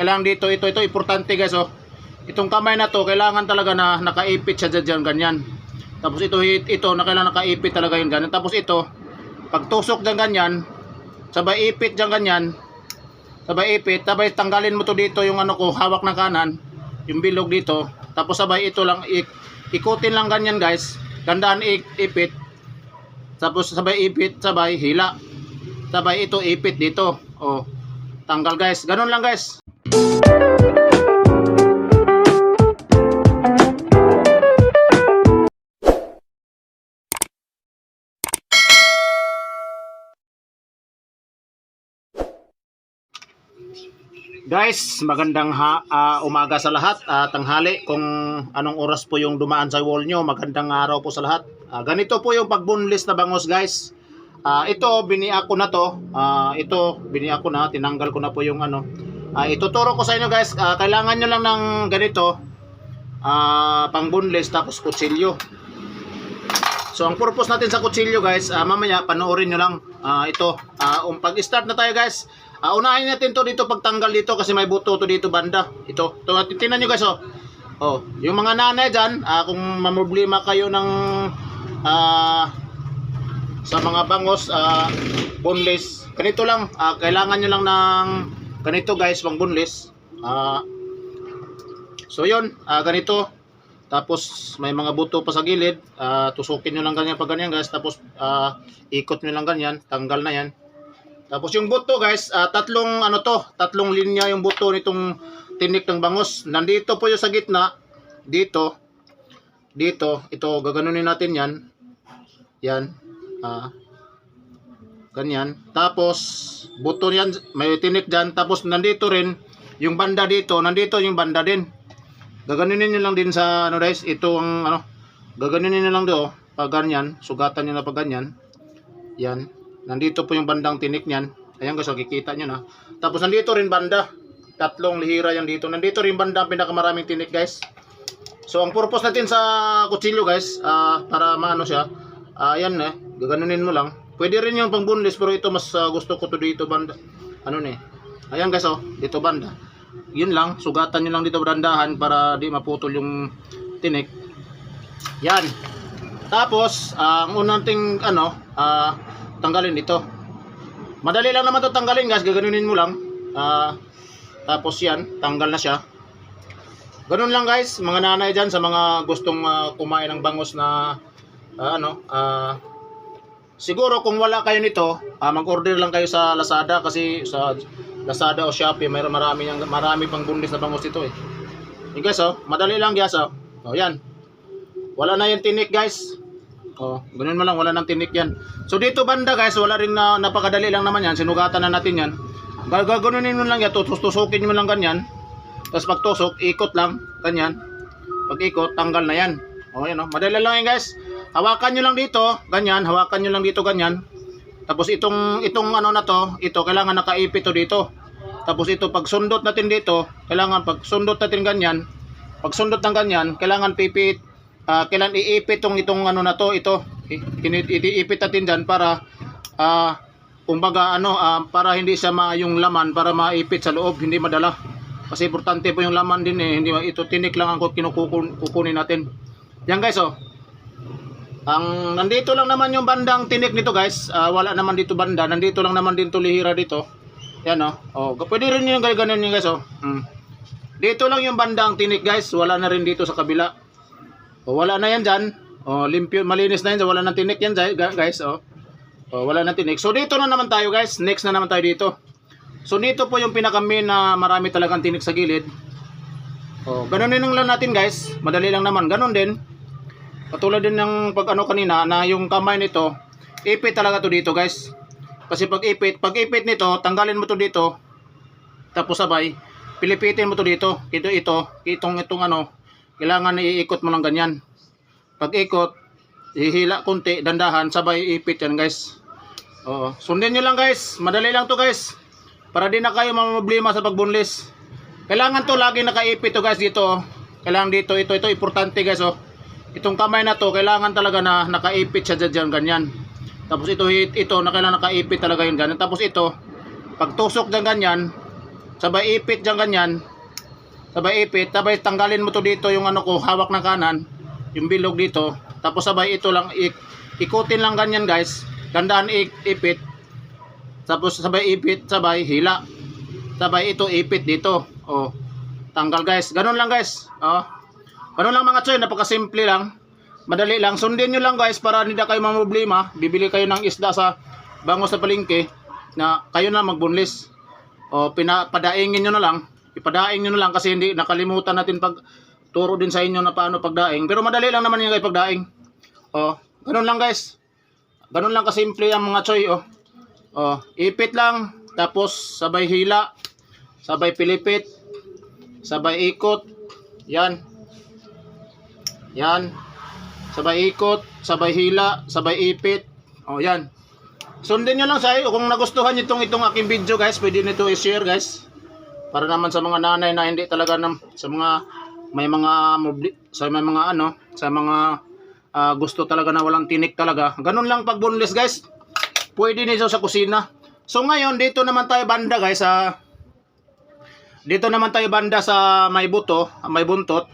kailangan dito, ito importante guys, oh. Itong kamay na to, kailangan talaga na nakaipit siya dyan, ganyan. Tapos ito na kailangan nakaipit talaga yun, ganyan. Tapos ito, pag tusok dyan, ganyan, sabay ipit dyan, ganyan. Sabay ipit, sabay tanggalin mo to dito yung ano ko, hawak ng kanan, yung bilog dito. Tapos sabay ito lang, ikutin lang ganyan guys. Gandaan ipit. Tapos sabay ipit, sabay hila. Sabay ito ipit dito. Oh, tanggal guys. Ganun lang guys. Guys, magandang umaga sa lahat, tanghali kung anong oras po yung dumaan sa wall nyo. Magandang araw po sa lahat. Ganito po yung pagbunlis na bangos guys. Ito biniak ko na to. Ito biniak ko na, tinanggal ko na po yung ano. Ituturo ko sa inyo guys. Kailangan nyo lang ng ganito, pangbunlis tapos kutsilyo. So ang purpose natin sa kutsilyo guys, mamaya panoorin nyo lang. Ito, pag start na tayo guys. Unahin natin to dito pagtanggal dito kasi may buto to dito banda. Ito tingnan nyo guys, oh. Oh, yung mga nanay dyan, kung mamroblema kayo ng sa mga bangos, boneless, ganito lang, kailangan nyo lang ng ganito guys, pang boneless. So yun, ganito. Tapos may mga buto pa sa gilid, tusukin nyo lang ganyan pag ganyan guys. Tapos ikot nyo lang ganyan, tanggal na yan. Tapos yung buto guys, tatlong linya yung buto nitong tinik ng bangos. Nandito po yung sa gitna, dito, ito, gaganunin natin yan. Yan, ganyan. Tapos, buto yan, may tinik dyan. Tapos nandito rin, yung banda dito, nandito yung banda din. Gaganunin nyo lang din sa, guys, ito ang, gaganunin nyo lang do, pag ganyan, sugatan nyo na pag ganyan. Yan. Nandito po yung bandang tinik niyan. Ayan guys, kikita nyo na. Tapos nandito rin banda. Tatlong lihira yan dito. Nandito rin banda ang pinakamaraming tinik guys. So ang purpose natin sa kutsilyo guys, para maano siya, ayan gaganunin mo lang. Pwede rin yung pang boneless, pero ito mas gusto ko to dito banda. Ayan guys, dito banda. Yun lang, sugatan nyo lang dito bandahan para di maputol yung tinik. Yan. Tapos, ang unang ting tanggalin ito. Madali lang naman to tanggalin guys, gaganunin mo lang. Tapos yan, tanggal na siya. Ganun lang guys, mga nanay dyan sa mga gustong kumain ng bangos na siguro kung wala kayo nito, mag-order lang kayo sa Lazada, kasi sa Lazada o Shopee marami pang boneless na bangos ito eh. Yung guys, madali lang guys, yan. Wala na yung tinik guys. Ganun mo lang, wala nang tinik yan. So dito banda guys, wala rin napakadali lang naman yan. Sinugatan na natin yan. Gaganunin mo lang yan, tusukin mo lang ganyan. Tapos pag tusok, ikot lang, ganyan. Pag ikot, tanggal na yan. Yan, madali lang yan guys. Hawakan nyo lang dito, ganyan. Hawakan nyo lang dito, ganyan. Tapos itong na to, ito kailangan nakaipit to dito. Tapos ito, pag sundot natin dito, kailangan pag sundot natin ganyan. Pag sundot ng ganyan, kailangan pipit. Kailan iipit itong na to, iipit natin dyan para kumbaga para hindi siya yung laman, para maipit sa loob, hindi madala. Kasi importante po yung laman din eh, hindi ito tinik lang ang kukunin natin. Yan guys, ang nandito lang naman yung bandang tinik nito guys, wala naman dito banda, nandito lang naman din to lihira dito. Yan pwede rin yung ganyan yung guys Dito lang yung bandang tinik guys, wala na rin dito sa kabila. Wala na yan dyan. Limpyo, malinis na yan. Wala nang tinik yan guys. Wala nang tinik. So dito na naman tayo guys. Next na naman tayo dito. So dito po yung pinaka-main na marami talagang tinik sa gilid. Ganunin lang natin guys. Madali lang naman. Ganon din. Katulad din ng pag kanina na yung kamay nito, ipit talaga to dito guys. Kasi pag ipit nito, tanggalin mo to dito. Tapos sabay, pilipitin mo to dito. Itong kailangan iikot mo lang ganyan. Pag ikot, hihila konti, dandahan, sabay ipit yan guys. Sundin nyo lang guys. Madali lang to guys. Para di na kayo mamroblema sa pagbunlis. Kailangan to lagi nakaipit to guys dito. Kailangan dito, ito importante guys. Itong kamay na to, kailangan talaga na nakaipit siya dyan, ganyan. Tapos ito na kailangan nakaipit talaga yun ganyan. Tapos ito, pag tusok dyan ganyan, sabay ipit dyan ganyan. Sabay ipit, sabay tanggalin mo to dito yung ano ko, hawak ng kanan, yung bilog dito. Tapos sabay ito lang, ikutin lang ganyan guys. Gandaan ipit. Tapos sabay ipit, sabay hila. Sabay ito ipit dito. Oh, tanggal guys. Ganun lang guys. Oh. Ganun lang mga choy, napakasimple lang. Madali lang. Sundin nyo lang guys para hindi na kayo mamroblema. Bibili kayo ng isda sa bangos sa palengke na kayo na magbunlis. O padaingin nyo na lang. Ipadaing nyo na lang kasi hindi nakalimutan natin pag turo din sa inyo na paano pagdaing. Pero madali lang naman yung pagdaing. O, ganun lang guys. Ganun lang kasimple ang mga choy. O, ipit lang. Tapos sabay hila. Sabay pilipit. Sabay ikot. Yan. Yan. Sabay ikot, sabay hila, sabay ipit. O yan. Sundin nyo lang sa iyo. Kung nagustuhan nyo itong aking video guys, pwede nito i-share guys. Para naman sa mga nanay na hindi talaga sa mga may mga gusto talaga na walang tinik talaga. Ganun lang pag boneless guys. Pwede nito sa kusina. So ngayon dito naman tayo banda guys dito naman tayo banda sa may buto, may buntot.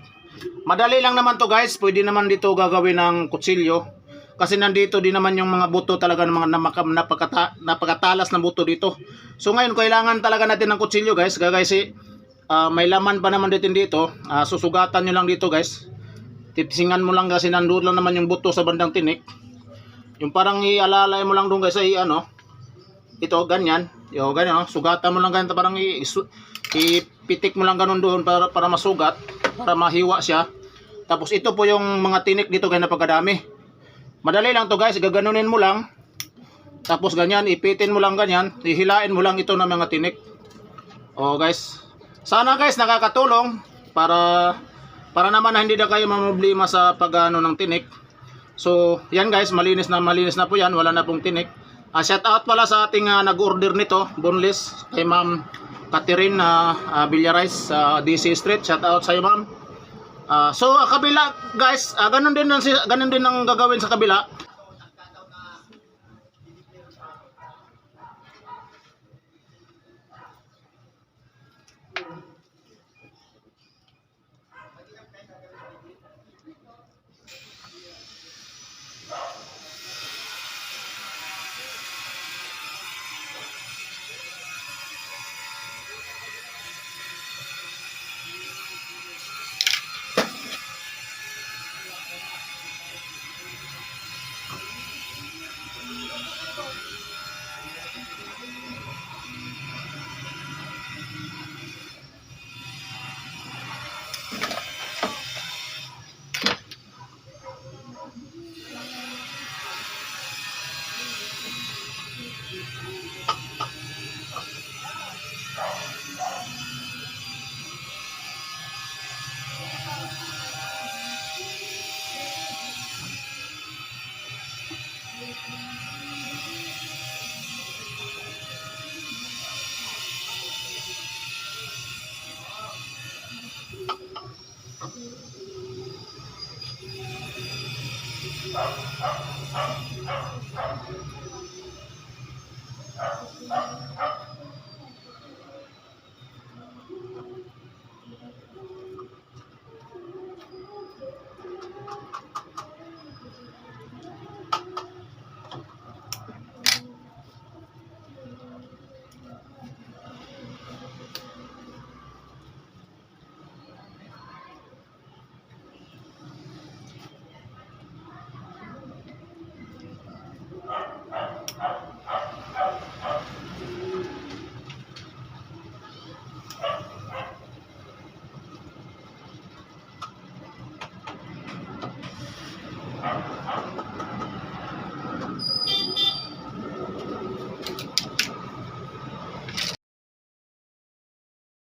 Madali lang naman to guys. Pwede naman dito gagawin ng kutsilyo. Kasi nandito din naman yung mga buto talaga ng mga napakatalas na buto dito. So ngayon kailangan talaga natin ng kutsilyo guys. Gagaysi may laman pa naman dito. Susugatan nyo lang dito guys. Tipsingan mo lang kasi nandun lang naman yung buto sa bandang tinik. Yung parang ialalay mo lang doon guys ay ito ganyan. Ganyan, sugatan mo lang ganyan. Parang ipitik mo lang ganun doon para masugat. Para mahiwa siya. Tapos ito po yung mga tinik dito ganyan napakadami. Madali lang to guys. Gaganunin mo lang. Tapos ganyan. Ipitin mo lang ganyan. Ihilain mo lang ito ng mga tinik. O guys. Sana guys nakakatulong. Para naman na hindi na kayo mamroblema sa pagano ng tinik. So yan guys. Malinis na po yan. Wala na pong tinik. Shout out pala sa ating nag-order nito. Boneless. Kay Ma'am Catherine Villarais sa DC Street. Shout out sa iyo ma'am. So kabila guys, ganun din ang gagawin sa kabila.